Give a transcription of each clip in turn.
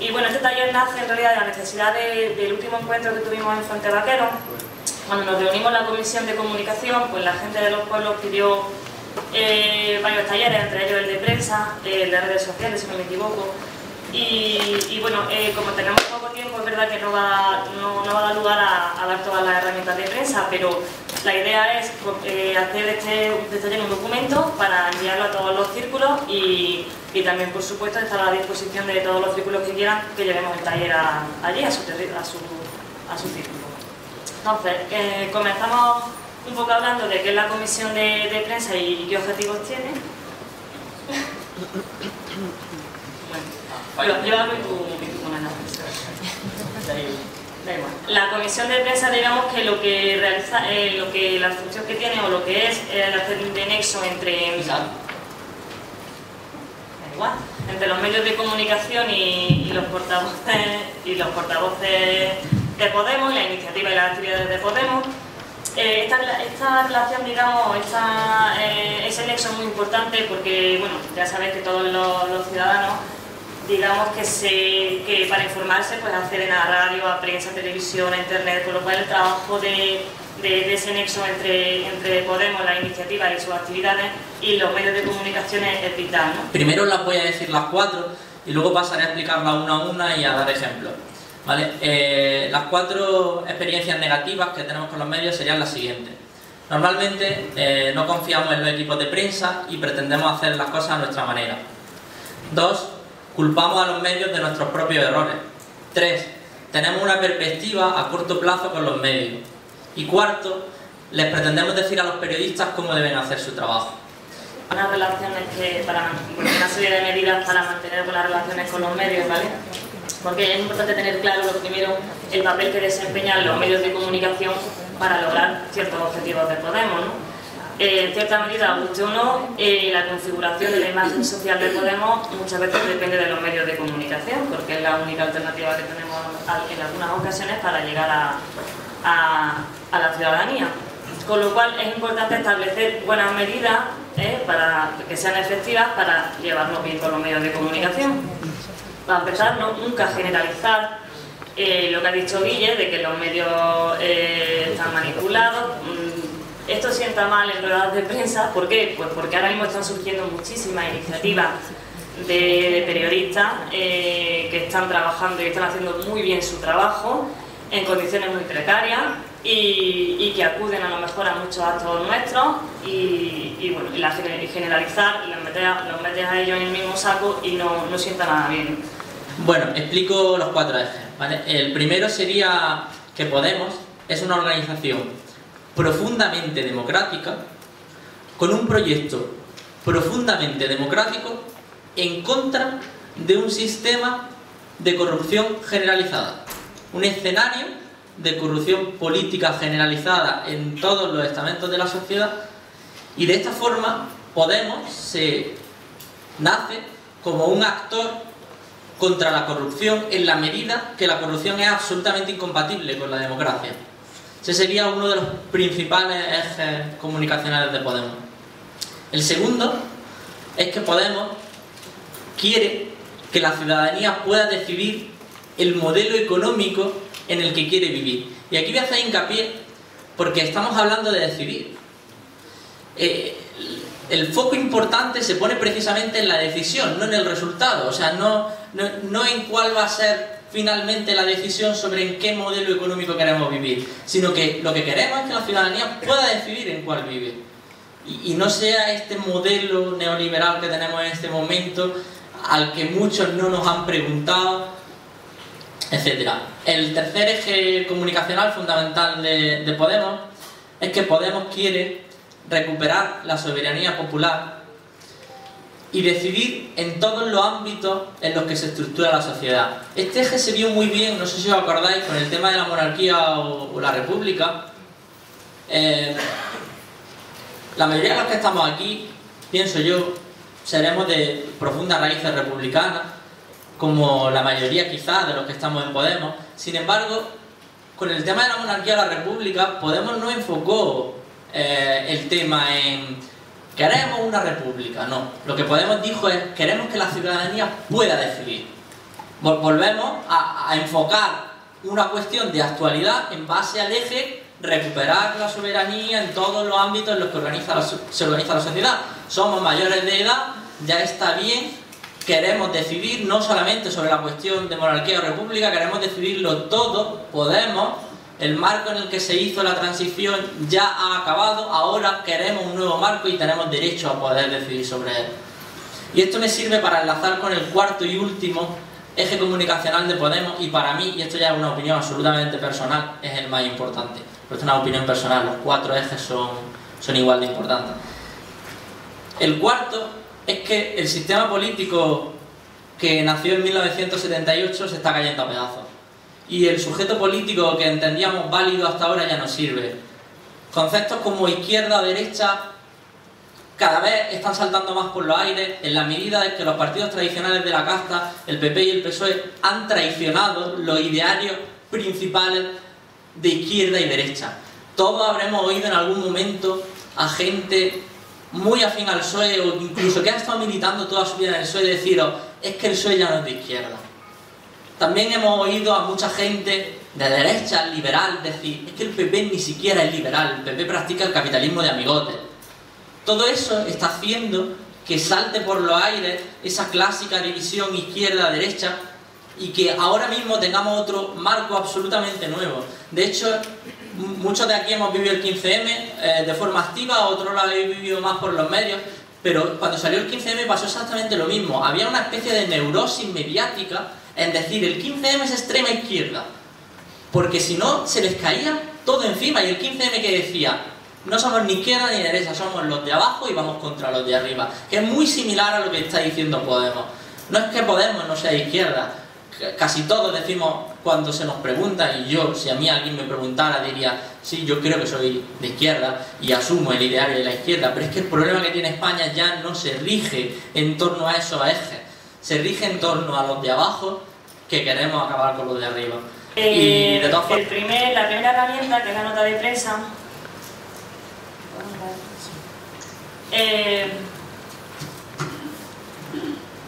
Y bueno, este taller nace en realidad de la necesidad del último encuentro que tuvimos en Fuente Vaquero. Cuando nos reunimos en la comisión de comunicación, pues la gente de los pueblos pidió varios talleres, entre ellos el de prensa, el de redes sociales, si no me equivoco. Y bueno, como tenemos poco tiempo, es verdad que no va a dar lugar a dar todas las herramientas de prensa, pero la idea es hacer de este taller un documento para enviarlo a todos los círculos y también, por supuesto, estar a la disposición de todos los círculos que quieran que llevemos el taller allí, a su círculo. Entonces, comenzamos un poco hablando de qué es la comisión de prensa y qué objetivos tiene. Bueno, yo hablo y tú pones la prensa. Da igual. La comisión de prensa, digamos que lo que realiza, la función que tiene o lo que es el hacer de nexo entre los medios de comunicación y los portavoces de Podemos, la iniciativa y las actividades de Podemos. Esta relación, digamos, ese nexo es muy importante porque, bueno, ya sabéis que todos los ciudadanos, digamos que para informarse pues acceden a radio, a prensa, a televisión, a internet, con lo cual el trabajo de ese nexo entre Podemos, la iniciativa y sus actividades y los medios de comunicación es vital, ¿no? Primero las voy a decir las cuatro y luego pasaré a explicarlas una a una y a dar ejemplos, ¿vale? Las cuatro experiencias negativas que tenemos con los medios serían las siguientes. Normalmente no confiamos en los equipos de prensa y pretendemos hacer las cosas a nuestra manera. 2. Culpamos a los medios de nuestros propios errores. 3. Tenemos una perspectiva a corto plazo con los medios. Y 4. Les pretendemos decir a los periodistas cómo deben hacer su trabajo. Unas relaciones una serie de medidas para mantener buenas relaciones con los medios, ¿vale? Porque es importante tener claro, lo primero, el papel que desempeñan los medios de comunicación para lograr ciertos objetivos de Podemos, ¿no? En cierta medida, guste o no, la configuración de la imagen social de Podemos muchas veces depende de los medios de comunicación, porque es la única alternativa que tenemos en algunas ocasiones para llegar a la ciudadanía. Con lo cual es importante establecer buenas medidas para que sean efectivas para llevarnos bien con los medios de comunicación. Para empezar, nunca generalizar lo que ha dicho Guille, de que los medios están manipulados. Esto sienta mal en ruedas de prensa. ¿Por qué? Pues porque ahora mismo están surgiendo muchísimas iniciativas de periodistas que están trabajando y están haciendo muy bien su trabajo en condiciones muy precarias y que acuden a lo mejor a muchos actos nuestros y bueno, y generalizar, los metes a ellos en el mismo saco y no sienta nada bien. Bueno, explico los cuatro ejes, ¿vale? El primero sería que Podemos es una organización profundamente democrática, con un proyecto profundamente democrático en contra de un sistema de corrupción generalizada, un escenario de corrupción política generalizada en todos los estamentos de la sociedad, y de esta forma Podemos nace como un actor contra la corrupción en la medida que la corrupción es absolutamente incompatible con la democracia. Ese sería uno de los principales ejes comunicacionales de Podemos. El segundo es que Podemos quiere que la ciudadanía pueda decidir el modelo económico en el que quiere vivir. Y aquí voy a hacer hincapié porque estamos hablando de decidir. El foco importante se pone precisamente en la decisión, no en el resultado. O sea, no en cuál va a ser finalmente la decisión sobre en qué modelo económico queremos vivir, sino que lo que queremos es que la ciudadanía pueda decidir en cuál vivir y no sea este modelo neoliberal que tenemos en este momento, al que muchos no nos han preguntado, etc. El tercer eje comunicacional fundamental de Podemos es que Podemos quiere recuperar la soberanía popular y decidir en todos los ámbitos en los que se estructura la sociedad. Este eje se vio muy bien, no sé si os acordáis, con el tema de la monarquía o la república. La mayoría de los que estamos aquí, pienso yo, seremos de profundas raíces republicanas, como la mayoría quizás de los que estamos en Podemos. Sin embargo, con el tema de la monarquía o la república, Podemos no enfocó el tema en queremos una república, no. Lo que Podemos dijo es queremos que la ciudadanía pueda decidir. Volvemos a enfocar una cuestión de actualidad en base al eje recuperar la soberanía en todos los ámbitos en los que se organiza la sociedad. Somos mayores de edad, ya está bien, queremos decidir no solamente sobre la cuestión de monarquía o república, queremos decidirlo todo, podemos, el marco en el que se hizo la transición ya ha acabado, ahora queremos un nuevo marco y tenemos derecho a poder decidir sobre él. Y esto me sirve para enlazar con el cuarto y último eje comunicacional de Podemos, y para mí, y esto ya es una opinión absolutamente personal, es el más importante. Pero esto es una opinión personal, los cuatro ejes son igual de importantes. El cuarto es que el sistema político que nació en 1978 se está cayendo a pedazos. Y el sujeto político que entendíamos válido hasta ahora ya no sirve. Conceptos como izquierda o derecha cada vez están saltando más por los aires en la medida en que los partidos tradicionales de la casta, el PP y el PSOE, han traicionado los idearios principales de izquierda y derecha. Todos habremos oído en algún momento a gente muy afín al PSOE o incluso que ha estado militando toda su vida en el PSOE deciros: es que el PSOE ya no es de izquierda. También hemos oído a mucha gente de derecha, liberal, decir: es que el PP ni siquiera es liberal, el PP practica el capitalismo de amigotes. Todo eso está haciendo que salte por los aires esa clásica división izquierda-derecha y que ahora mismo tengamos otro marco absolutamente nuevo. De hecho, muchos de aquí hemos vivido el 15M de forma activa, otros lo habéis vivido más por los medios, pero cuando salió el 15M pasó exactamente lo mismo. Había una especie de neurosis mediática en decir: el 15M es extrema izquierda, porque si no se les caía todo encima. Y el 15M que decía: no somos ni izquierda ni derecha, somos los de abajo y vamos contra los de arriba, que es muy similar a lo que está diciendo Podemos. No es que Podemos no sea de izquierda, casi todos decimos cuando se nos pregunta, y yo, si a mí alguien me preguntara, diría: sí, yo creo que soy de izquierda y asumo el ideario de la izquierda, pero es que el problema que tiene España ya no se rige en torno a esos ejes, se rige en torno a los de abajo, que queremos acabar con los de arriba. Y de todas formas, la primera herramienta, que es la nota de prensa,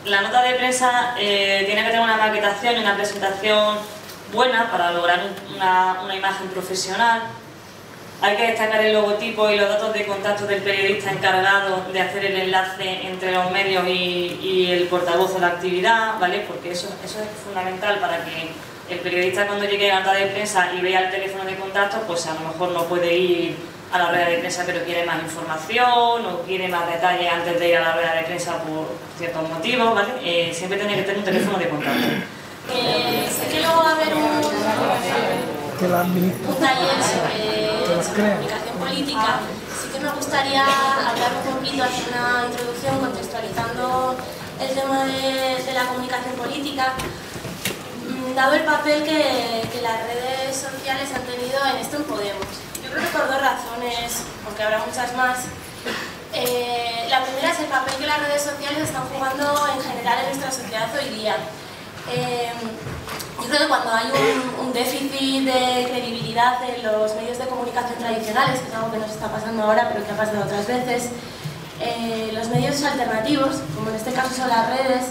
la nota de prensa tiene que tener una maquetación y una presentación buena para lograr una imagen profesional. Hay que destacar el logotipo y los datos de contacto del periodista encargado de hacer el enlace entre los medios y el portavoz de la actividad, ¿vale? Porque eso es fundamental para que el periodista, cuando llegue a la nota de prensa y vea el teléfono de contacto, pues a lo mejor no puede ir a la rueda de prensa, pero quiere más información o quiere más detalles antes de ir a la rueda de prensa por ciertos motivos, ¿vale? Siempre tiene que tener un teléfono de contacto. Sé que luego va a haber un taller sobre comunicación política. Sí que me gustaría hablar un poquito, hacer una introducción contextualizando el tema de la comunicación política, dado el papel que las redes sociales han tenido en esto en Podemos. Yo creo que por dos razones, aunque habrá muchas más. La primera es el papel que las redes sociales están jugando en general en nuestra sociedad hoy día. Yo creo que cuando hay un déficit de credibilidad en los medios de comunicación tradicionales, que es algo que nos está pasando ahora pero que ha pasado otras veces, los medios alternativos, como en este caso son las redes,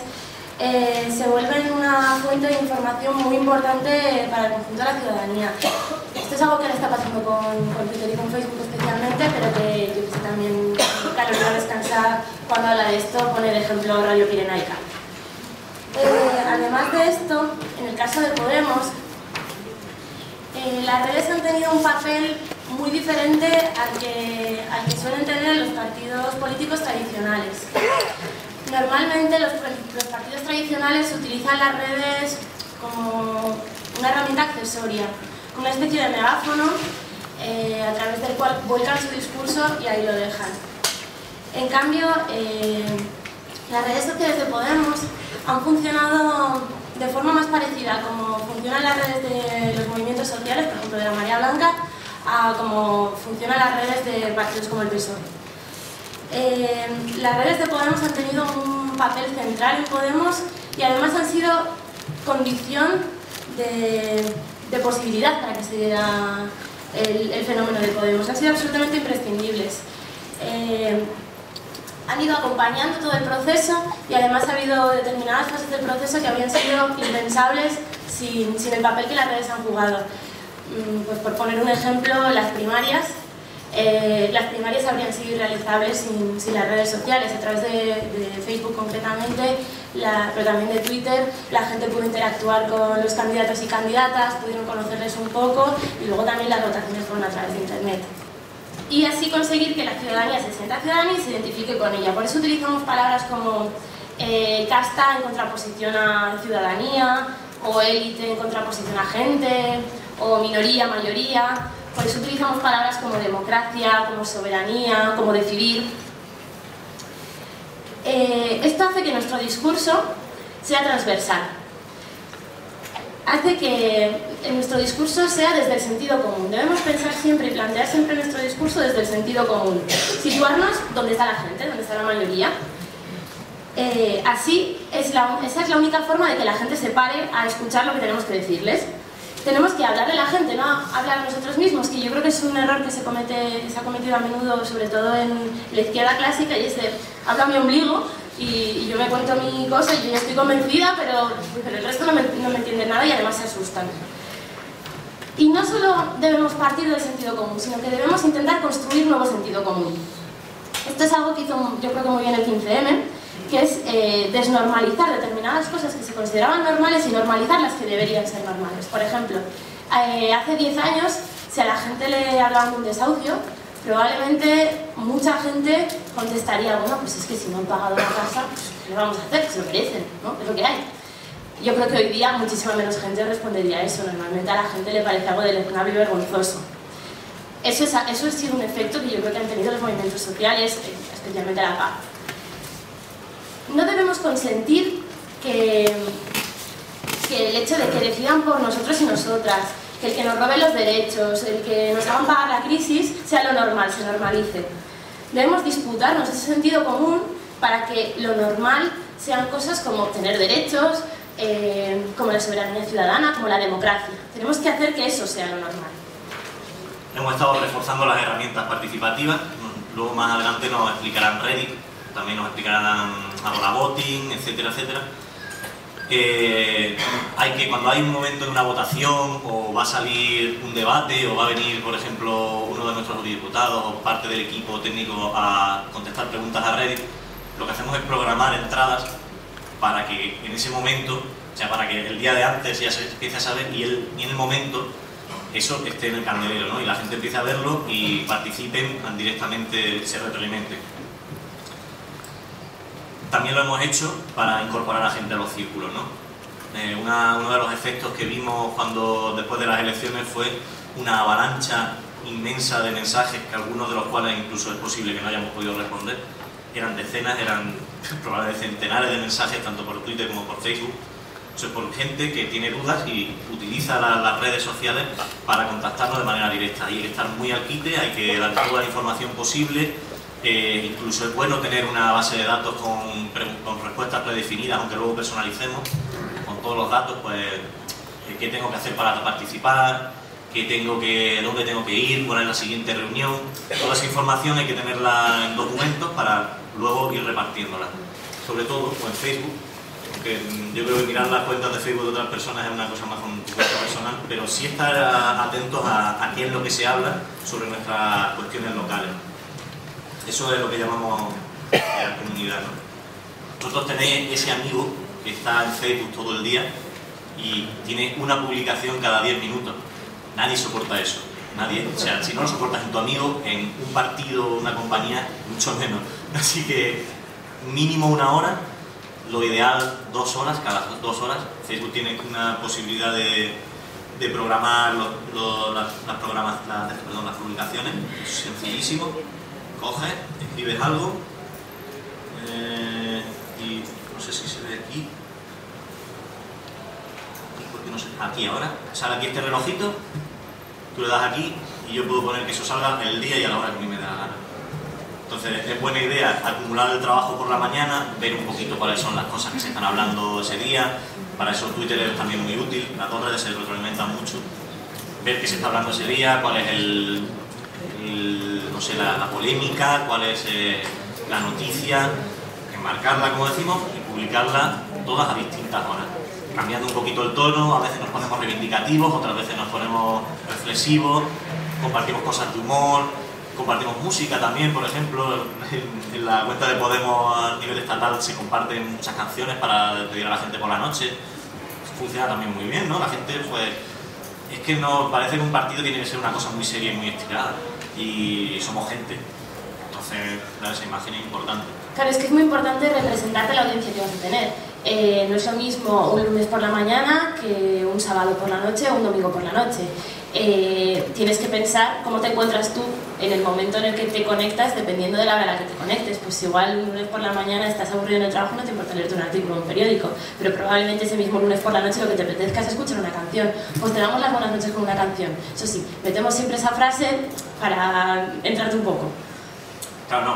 se vuelven una fuente de información muy importante para el conjunto de la ciudadanía. Esto es algo que le está pasando con Twitter y con Facebook especialmente, pero que yo que sé, también Carolina Descansa, cuando habla de esto, pone de ejemplo Radio Pirenaica. Además de esto, en el caso de Podemos, las redes han tenido un papel muy diferente al que suelen tener los partidos políticos tradicionales. Normalmente los partidos tradicionales utilizan las redes como una herramienta accesoria, una especie de megáfono a través del cual vuelcan su discurso y ahí lo dejan. En cambio, las redes sociales de Podemos han funcionado de forma más parecida como funcionan las redes de los movimientos sociales, por ejemplo de la Marea Blanca, a como funcionan las redes de partidos como el PSOE. Las redes de Podemos han tenido un papel central en Podemos y además han sido condición de posibilidad para que se diera el fenómeno de Podemos. Han sido absolutamente imprescindibles. han ido acompañando todo el proceso y además ha habido determinadas fases del proceso que habrían sido impensables sin el papel que las redes han jugado. Pues por poner un ejemplo, las primarias habrían sido irrealizables sin las redes sociales. A través de Facebook concretamente, pero también de Twitter, la gente pudo interactuar con los candidatos y candidatas, pudieron conocerles un poco y luego también las votaciones fueron a través de Internet. Y así conseguir que la ciudadanía se sienta ciudadana y se identifique con ella. Por eso utilizamos palabras como casta en contraposición a ciudadanía, o élite en contraposición a gente, o minoría, mayoría. Por eso utilizamos palabras como democracia, como soberanía, como decidir. Esto hace que nuestro discurso sea transversal. Hace que nuestro discurso sea desde el sentido común. Debemos pensar siempre y plantear siempre nuestro discurso desde el sentido común. Situarnos donde está la gente, donde está la mayoría. Esa es la única forma de que la gente se pare a escuchar lo que tenemos que decirles. Tenemos que hablarle a la gente, no hablar a nosotros mismos, que yo creo que es un error que se ha cometido a menudo, sobre todo en la izquierda clásica, y es de hablo a mi ombligo y yo me cuento mi cosa y yo ya estoy convencida, pero el resto no me entiende nada y además se asustan. Y no solo debemos partir del sentido común, sino que debemos intentar construir nuevo sentido común. Esto es algo que hizo yo creo que muy bien el 15M, que es desnormalizar determinadas cosas que se consideraban normales y normalizar las que deberían ser normales. Por ejemplo, hace 10 años, si a la gente le hablaban de un desahucio, probablemente mucha gente contestaría, bueno, pues es que si no han pagado la casa, pues ¿qué le vamos a hacer? Se lo merecen, ¿no? Es lo que hay. Yo creo que hoy día muchísima menos gente respondería a eso. Normalmente a la gente le parece algo deleznable y vergonzoso. Eso ha sido un efecto que yo creo que han tenido los movimientos sociales, especialmente la paz. No debemos consentir que el hecho de que decidan por nosotros y nosotras, que el que nos roben los derechos, el que nos hagan pagar la crisis, sea lo normal, se normalice. Debemos disputarnos ese sentido común para que lo normal sean cosas como tener derechos, como la soberanía ciudadana, como la democracia. Tenemos que hacer que eso sea lo normal. Hemos estado reforzando las herramientas participativas, luego más adelante nos explicarán Reddit, también nos explicarán ahora voting, etcétera, etcétera. Cuando hay un momento en una votación o va a salir un debate o va a venir, por ejemplo, uno de nuestros diputados o parte del equipo técnico a contestar preguntas a Reddit, lo que hacemos es programar entradas para que en ese momento, o sea, para que el día de antes ya se empiece a saber y en el momento eso esté en el candelero, ¿no? Y la gente empiece a verlo y participen directamente, se retroalimenten. También lo hemos hecho para incorporar a gente a los círculos, ¿no? Uno de los efectos que vimos después de las elecciones fue una avalancha inmensa de mensajes, que algunos de los cuales incluso es posible que no hayamos podido responder. Eran decenas, eran probablemente centenares de mensajes, tanto por Twitter como por Facebook. Eso es por gente que tiene dudas y utiliza las redes sociales para contactarnos de manera directa. Hay que estar muy al quite, hay que dar toda la información posible. Incluso es bueno tener una base de datos con respuestas predefinidas, aunque luego personalicemos con todos los datos, pues qué tengo que hacer para participar, dónde tengo que ir, cuál es la siguiente reunión. Toda esa información hay que tenerla en documentos para luego ir repartiéndola. Sobre todo en Facebook, aunque yo creo que mirar las cuentas de Facebook de otras personas es una cosa más un poco personal, pero sí estar atentos a qué es lo que se habla sobre nuestras cuestiones locales. Eso es lo que llamamos la comunidad, ¿no? Vosotros tenéis ese amigo que está en Facebook todo el día y tiene una publicación cada 10 minutos. Nadie soporta eso. Nadie. O sea, si no lo soportas en tu amigo, en un partido o una compañía, mucho menos. Así que mínimo 1 hora, lo ideal 2 horas, cada 2 horas. Facebook tiene una posibilidad de programar las publicaciones. Es sencillísimo. Coges, escribes algo y no sé si se ve aquí, porque no sé, aquí ahora, sale aquí este relojito, tú le das aquí y yo puedo poner que eso salga el día y a la hora que a mí me dé la gana. Entonces es buena idea acumular el trabajo por la mañana, ver un poquito cuáles son las cosas que se están hablando ese día. Para eso Twitter es también muy útil, las dos redes se retroalimentan mucho. Ver qué se está hablando ese día, cuál es no sé, la polémica, cuál es la noticia, enmarcarla, como decimos, y publicarla todas a distintas horas, cambiando un poquito el tono. A veces nos ponemos reivindicativos, otras veces nos ponemos reflexivos, compartimos cosas de humor, compartimos música también. Por ejemplo, en la cuenta de Podemos a nivel estatal se comparten muchas canciones para despedir a la gente por la noche. Funciona también muy bien, ¿no? La gente, pues, es que nos parece que un partido tiene que ser una cosa muy seria y muy estirada, y somos gente, entonces dar esa imagen es importante. Claro, es que es muy importante representarte la audiencia que vas a tener. No es lo mismo un lunes por la mañana que un sábado por la noche o un domingo por la noche. Tienes que pensar cómo te encuentras tú en el momento en el que te conectas, dependiendo de la hora en la que te conectes. Pues igual un lunes por la mañana estás aburrido en el trabajo, no te importa leerte un artículo en un periódico, pero probablemente ese mismo lunes por la noche lo que te apetezca es escuchar una canción. Pues te damos las buenas noches con una canción. Eso sí, metemos siempre esa frase para entrarte un poco. Claro, no,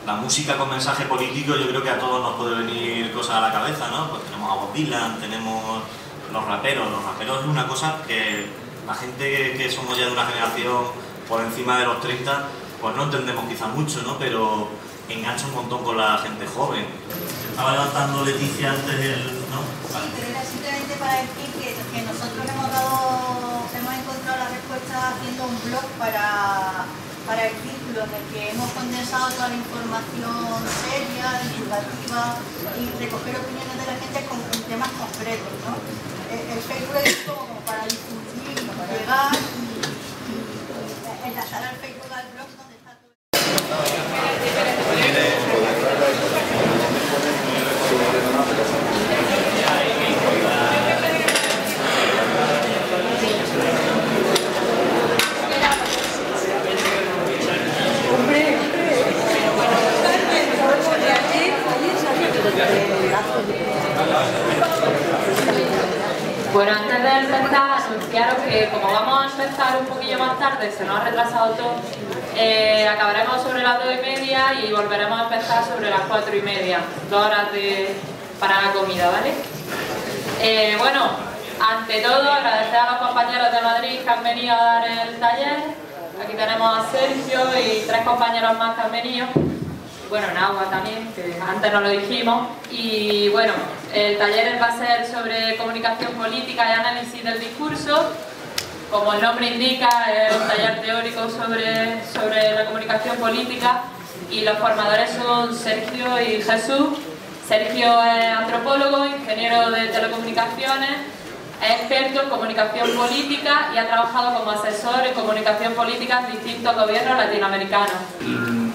la música con mensaje político, yo creo que a todos nos puede venir cosas a la cabeza, ¿no? Pues tenemos a Bob Dylan, tenemos los raperos es una cosa que la gente que somos ya de una generación por encima de los 30, pues no entendemos quizá mucho, ¿no? Pero engancha un montón con la gente joven. Estaba levantando Leticia antes ¿no? Sí, pero era simplemente para decir que nosotros hemos encontrado la respuesta haciendo un blog para el círculo, en el que hemos condensado toda la información seria, divulgativa, y recoger opiniones de la gente con temas concretos, ¿no? El Facebook es como para difundir, llegar y enlazar al Facebook al blog donde está todo. Bueno, antes de empezar, anunciaros que como vamos a empezar un poquillo más tarde, se nos ha retrasado todo, acabaremos sobre las 2:30 y volveremos a empezar sobre las 4:30, 2 horas para la comida, ¿vale? Bueno, ante todo agradecer a los compañeros de Madrid que han venido a dar el taller. Aquí tenemos a Sergio y 3 compañeros más que han venido. Bueno, Nahua también, que antes no lo dijimos. Y bueno, el taller va a ser sobre comunicación política y análisis del discurso. Como el nombre indica, es un taller teórico sobre la comunicación política, y los formadores son Sergio y Jesús. Sergio es antropólogo, ingeniero de telecomunicaciones, es experto en comunicación política y ha trabajado como asesor en comunicación política en distintos gobiernos latinoamericanos.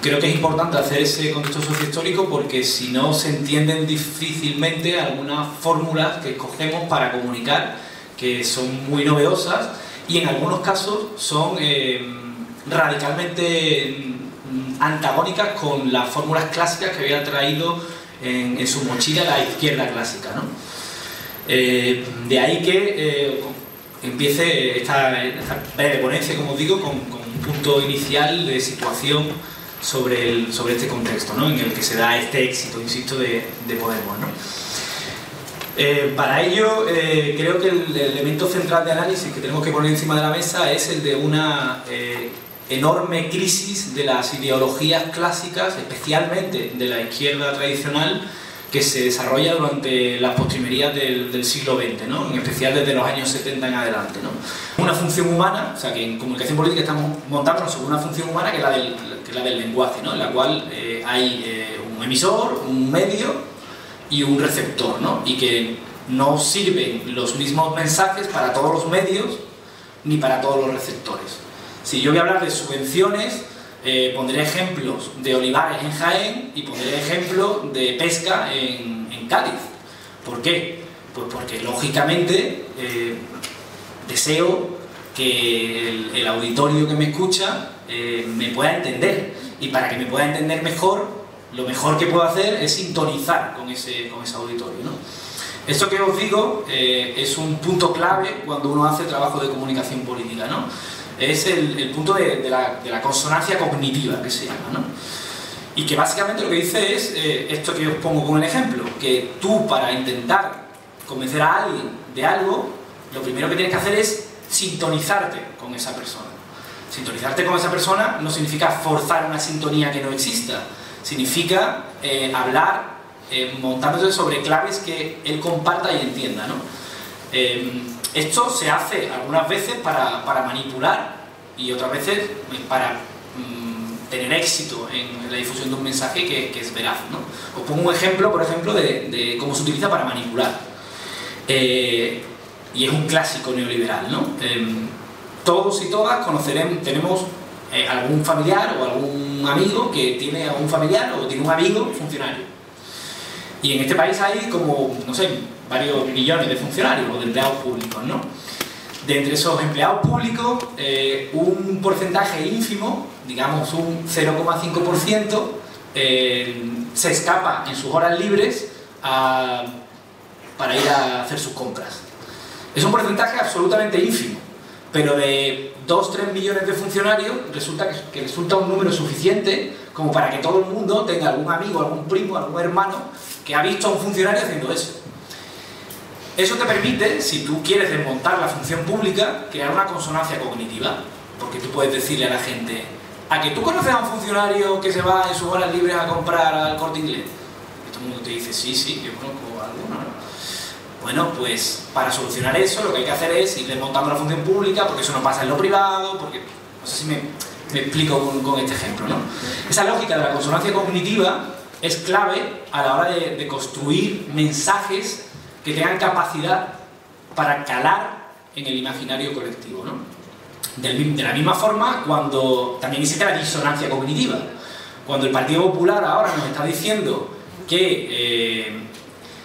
Creo que es importante hacer ese contexto sociohistórico porque si no se entienden difícilmente algunas fórmulas que escogemos para comunicar, que son muy novedosas y en algunos casos son radicalmente antagónicas con las fórmulas clásicas que había traído en su mochila la izquierda clásica, ¿no? De ahí que empiece esta breve ponencia, como os digo, con un punto inicial de situación sobre este contexto, ¿no? En el que se da este éxito, insisto, de Podemos, ¿no? Para ello, creo que el elemento central de análisis que tenemos que poner encima de la mesa es el de una enorme crisis de las ideologías clásicas, especialmente de la izquierda tradicional, que se desarrolla durante las postrimerías del siglo XX, ¿no? En especial desde los años 70 en adelante, ¿no? Una función humana, o sea que en comunicación política estamos montándonos sobre una función humana que es la del lenguaje, ¿no? En la cual hay un emisor, un medio y un receptor, ¿no? Y que no sirven los mismos mensajes para todos los medios ni para todos los receptores. Si yo voy a hablar de subvenciones, pondré ejemplos de olivares en Jaén y pondré ejemplos de pesca en Cádiz. ¿Por qué? Pues porque lógicamente deseo que el auditorio que me escucha me pueda entender, y para que me pueda entender mejor, lo mejor que puedo hacer es sintonizar con ese auditorio, ¿no? Esto que os digo es un punto clave cuando uno hace trabajo de comunicación política, ¿no? Es el punto de la consonancia cognitiva, que se llama, ¿no? Y que básicamente lo que dice es esto que os pongo como el ejemplo, que tú, para intentar convencer a alguien de algo, lo primero que tienes que hacer es sintonizarte con esa persona. Sintonizarte con esa persona no significa forzar una sintonía que no exista, Significa hablar montándose sobre claves que él comparta y entienda, ¿no? Esto se hace algunas veces para manipular y otras veces para tener éxito en la difusión de un mensaje que es veraz, ¿no? Os pongo un ejemplo, por ejemplo, de cómo se utiliza para manipular. Y es un clásico neoliberal, ¿no? Todos y todas tenemos algún familiar o algún amigo que tiene a un familiar o tiene un amigo funcionario. Y en este país hay como, no sé, varios millones de funcionarios o de empleados públicos, ¿no? De entre esos empleados públicos, un porcentaje ínfimo, digamos un 0,5%, se escapa en sus horas libres para ir a hacer sus compras. Es un porcentaje absolutamente ínfimo, pero de 2-3 millones de funcionarios resulta un número suficiente como para que todo el mundo tenga algún amigo, algún primo, algún hermano que ha visto a un funcionario haciendo eso. Eso te permite, si tú quieres desmontar la función pública, crear una consonancia cognitiva, porque tú puedes decirle a la gente: ¿a que tú conoces a un funcionario que se va en sus horas libres a comprar al Corte Inglés? Y todo el mundo te dice: sí, yo conozco a alguno, ¿no? Bueno, pues para solucionar eso lo que hay que hacer es ir desmontando la función pública, porque eso no pasa en lo privado, porque... No sé si me explico con este ejemplo, ¿no? Esa lógica de la consonancia cognitiva es clave a la hora de construir mensajes que tengan capacidad para calar en el imaginario colectivo, ¿no? De la misma forma, cuando también existe la disonancia cognitiva. Cuando el Partido Popular ahora nos está diciendo que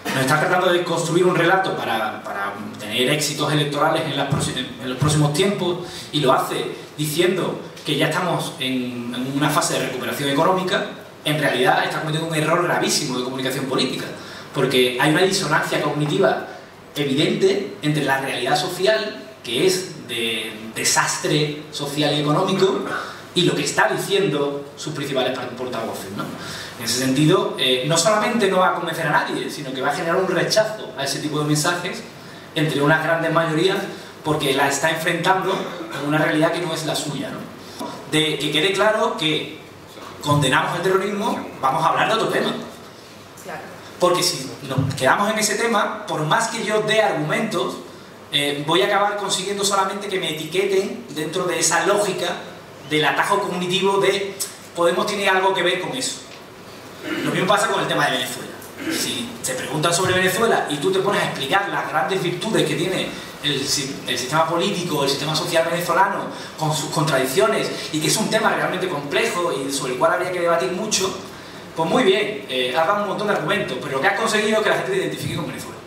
nos está tratando de construir un relato para tener éxitos electorales en los próximos tiempos, y lo hace diciendo que ya estamos en una fase de recuperación económica, en realidad está cometiendo un error gravísimo de comunicación política, porque hay una disonancia cognitiva evidente entre la realidad social, que es de desastre social y económico, y lo que está diciendo sus principales portavoces, ¿no? En ese sentido, no solamente no va a convencer a nadie, sino que va a generar un rechazo a ese tipo de mensajes entre unas grandes mayorías, porque la está enfrentando con una realidad que no es la suya, ¿no? De que quede claro que condenamos el terrorismo, vamos a hablar de otro tema. Porque si nos quedamos en ese tema, por más que yo dé argumentos, voy a acabar consiguiendo solamente que me etiqueten dentro de esa lógica del atajo cognitivo de Podemos tiene algo que ver con eso. Lo mismo pasa con el tema de Venezuela. Si te preguntan sobre Venezuela y tú te pones a explicar las grandes virtudes que tiene el sistema político, el sistema social venezolano, con sus contradicciones, y que es un tema realmente complejo y sobre el cual habría que debatir mucho, pues muy bien, has dado un montón de argumentos, pero lo que has conseguido es que la gente te identifique con Venezuela.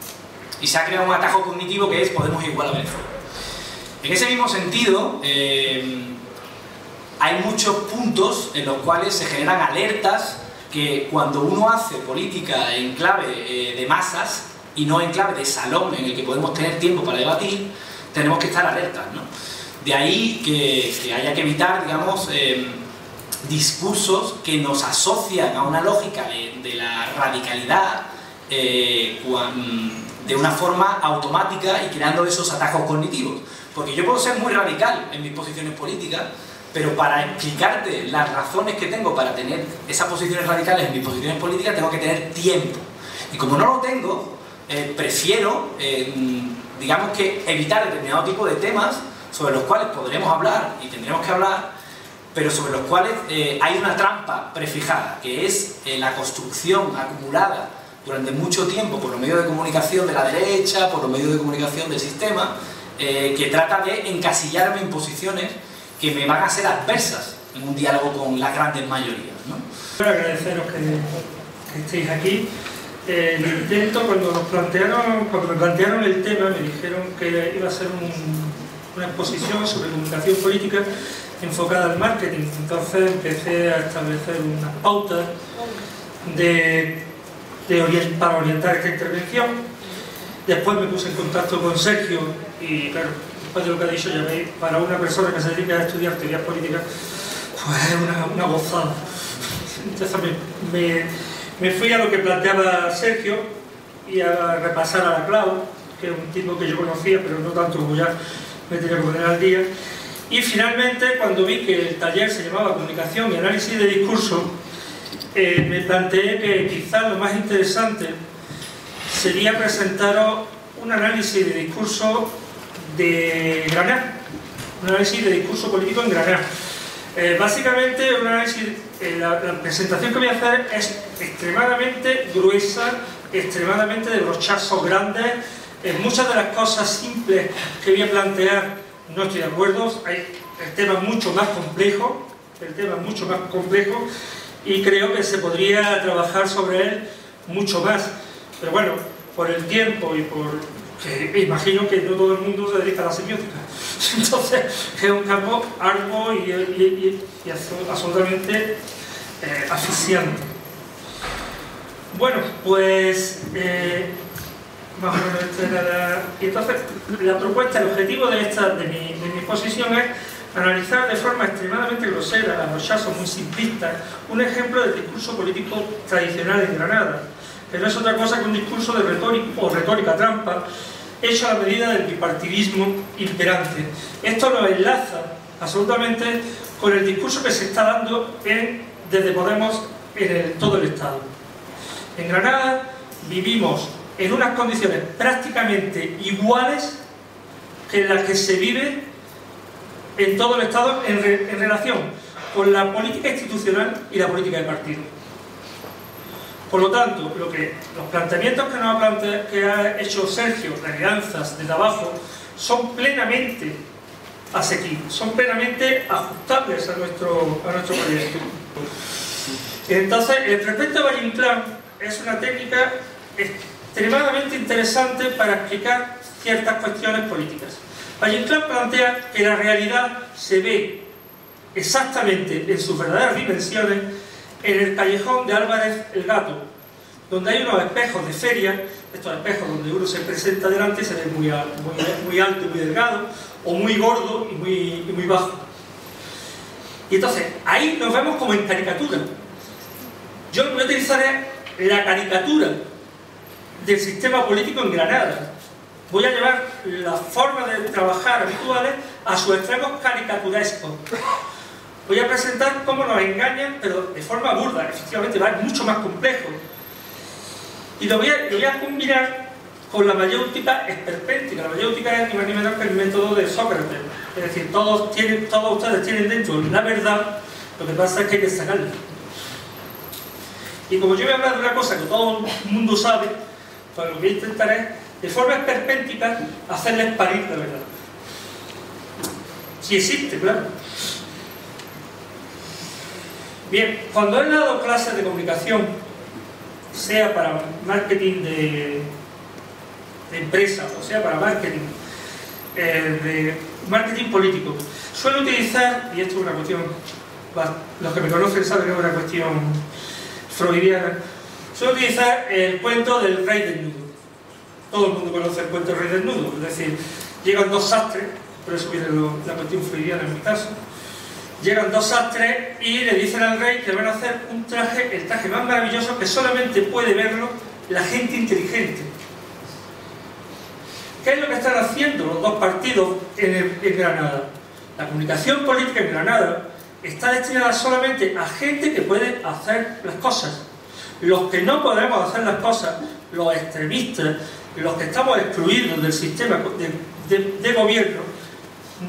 Y se ha creado un atajo cognitivo que es Podemos igual a Venezuela. En ese mismo sentido, hay muchos puntos en los cuales se generan alertas que cuando uno hace política en clave de masas y no en clave de salón en el que podemos tener tiempo para debatir, tenemos que estar alertas, ¿no? De ahí que haya que evitar, digamos, discursos que nos asocian a una lógica de la radicalidad de una forma automática y creando esos atajos cognitivos. Porque yo puedo ser muy radical en mis posiciones políticas, pero para explicarte las razones que tengo para tener esas posiciones radicales en mis posiciones políticas tengo que tener tiempo. Y como no lo tengo, prefiero, digamos que evitar determinado tipo de temas sobre los cuales podremos hablar y tendremos que hablar, pero sobre los cuales hay una trampa prefijada, que es la construcción acumulada durante mucho tiempo por los medios de comunicación de la derecha, por los medios de comunicación del sistema, que trata de encasillarme en posiciones que me van a ser adversas en un diálogo con las grandes mayorías, ¿no? Quiero agradeceros que estéis aquí. El intento, cuando me plantearon el tema, me dijeron que iba a ser una exposición sobre comunicación política enfocada al marketing. Entonces empecé a establecer unas pautas para orientar esta intervención. Después me puse en contacto con Sergio y, claro, después de lo que ha dicho, ya veis, para una persona que se dedica a estudiar teorías políticas, pues es una gozada. Entonces me fui a lo que planteaba Sergio y a repasar a Laclau, que es un tipo que yo conocía, pero no tanto como ya me tenía que poner al día. Y finalmente, cuando vi que el taller se llamaba Comunicación y Análisis de Discurso, me planteé que quizás lo más interesante sería presentaros un análisis de discurso de Granada, un análisis de discurso político en Granada. Básicamente, un análisis, la presentación que voy a hacer es extremadamente gruesa, extremadamente de brochazos grandes. Muchas de las cosas simples que voy a plantear no estoy de acuerdo. El tema es mucho más complejo, y creo que se podría trabajar sobre él mucho más. Pero bueno, por el tiempo y por que imagino que no todo el mundo se dedica a la semiótica. Entonces, es un campo arduo y absolutamente asfixiante. Bueno, pues más o menos esta era y entonces la propuesta, el objetivo de mi exposición es analizar de forma extremadamente grosera, a brochazos muy simplistas, un ejemplo del discurso político tradicional en Granada, que no es otra cosa que un discurso de retórica trampa, hecho a la medida del bipartidismo imperante. Esto nos enlaza absolutamente con el discurso que se está dando desde Podemos en todo el Estado. En Granada vivimos en unas condiciones prácticamente iguales que las que se vive en todo el Estado en relación con la política institucional y la política de partido. Por lo tanto, los planteamientos que ha hecho Sergio, de alianzas, de trabajo, son plenamente asequibles, son plenamente ajustables a nuestro proyecto. Entonces, respecto a Valle Inclán, es una técnica extremadamente interesante para explicar ciertas cuestiones políticas. Valle Inclán plantea que la realidad se ve exactamente en sus verdaderas dimensiones en el callejón de Álvarez el Gato, donde hay unos espejos de feria, estos espejos donde uno se presenta delante y se ve muy alto y muy delgado, o muy gordo y muy bajo. Y entonces, ahí nos vemos como en caricatura. Yo voy a utilizar la caricatura del sistema político en Granada. Voy a llevar las formas de trabajar habituales a sus extremos caricaturescos. Voy a presentar cómo nos engañan, pero de forma burda, efectivamente, va mucho más complejo. Y lo voy a combinar con la mayéutica esperpéntica. La mayéutica es ni más ni menos que el método de Sócrates. Es decir, todos ustedes tienen dentro la verdad, lo que pasa es que hay que sacarla. Y como yo voy a hablar de una cosa que todo el mundo sabe, pues lo que voy a intentar es, de forma esperpéntica, hacerles parir la verdad. Si existe, claro. Bien, de dado clases de comunicación, sea para marketing de empresa, o sea para marketing político, suelo utilizar, y esto es una cuestión, los que me conocen saben que es una cuestión freudiana, suelo utilizar el cuento del rey desnudo. Todo el mundo conoce el cuento del rey desnudo, es decir, llegan dos sastres, por eso viene la cuestión freudiana en mi caso. Llegan dos sastres y le dicen al rey que van a hacer un traje, el traje más maravilloso que solamente puede verlo la gente inteligente. ¿Qué es lo que están haciendo los dos partidos en Granada? La comunicación política en Granada está destinada solamente a gente que puede hacer las cosas. Los que no podemos hacer las cosas, los extremistas, los que estamos excluidos del sistema de gobierno,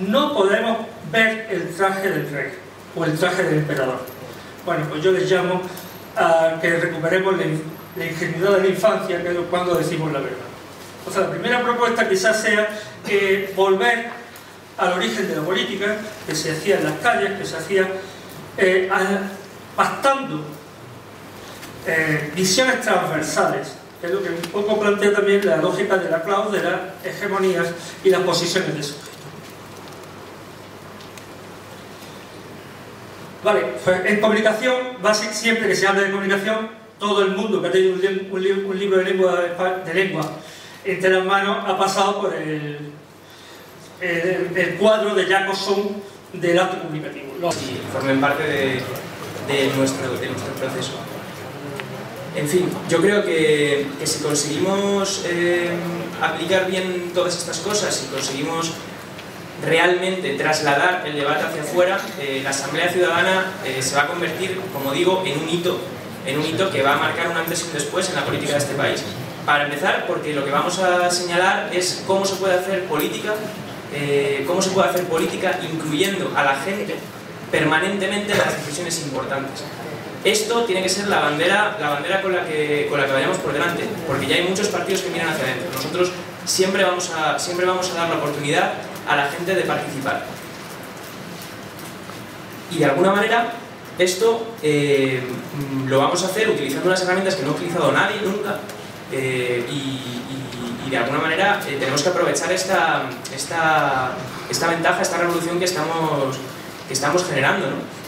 no podemos ver el traje del rey o el traje del emperador. Bueno, pues yo les llamo a que recuperemos la ingenuidad de la infancia, que es cuando decimos la verdad. O sea, la primera propuesta quizás sea volver al origen de la política, que se hacía en las calles, que se hacía pactando visiones transversales, que es lo que un poco plantea también la lógica de la Claus, de las hegemonías y las posiciones de sujeto. Vale, pues en comunicación, siempre que se habla de comunicación, todo el mundo que ha tenido un libro de lengua entre las manos ha pasado por el cuadro de Jacobson del acto comunicativo. Y formen parte de nuestro proceso. En fin, yo creo que si conseguimos aplicar bien todas estas cosas, si conseguimos realmente trasladar el debate hacia afuera, la Asamblea Ciudadana se va a convertir, como digo, en un hito en un hito que va a marcar un antes y un después en la política de este país. Para empezar, porque lo que vamos a señalar es cómo se puede hacer política, incluyendo a la gente permanentemente en las decisiones importantes. Esto tiene que ser la bandera con la que vayamos por delante, porque ya hay muchos partidos que miran hacia adentro. Nosotros siempre vamos a dar la oportunidad a la gente de participar. Y de alguna manera esto lo vamos a hacer utilizando unas herramientas que no ha utilizado nadie nunca, y de alguna manera tenemos que aprovechar esta ventaja, esta revolución que estamos generando, ¿no?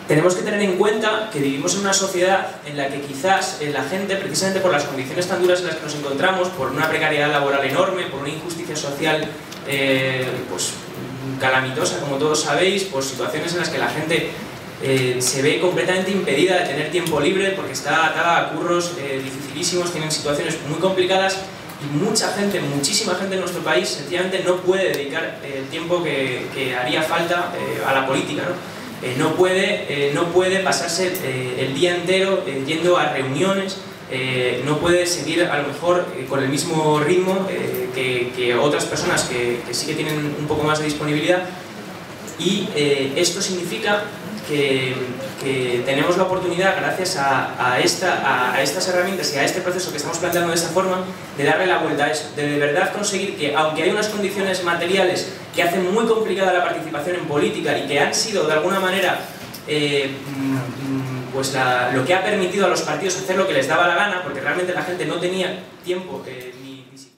Tenemos que tener en cuenta que vivimos en una sociedad en la que quizás la gente, precisamente por las condiciones tan duras en las que nos encontramos, por una precariedad laboral enorme, por una injusticia social pues calamitosa, como todos sabéis, por situaciones en las que la gente se ve completamente impedida de tener tiempo libre porque está atada a curros dificilísimos, tienen situaciones muy complicadas, y mucha gente, muchísima gente en nuestro país sencillamente no puede dedicar el tiempo que haría falta a la política, ¿no? No puede pasarse el día entero yendo a reuniones, no puede seguir a lo mejor con el mismo ritmo que otras personas que sí que tienen un poco más de disponibilidad, y esto significa que tenemos la oportunidad, gracias a estas herramientas y a este proceso que estamos planteando de esta forma, de darle la vuelta a eso, de verdad conseguir que, aunque hay unas condiciones materiales que hacen muy complicada la participación en política y que han sido de alguna manera pues lo que ha permitido a los partidos hacer lo que les daba la gana, porque realmente la gente no tenía tiempo ni siquiera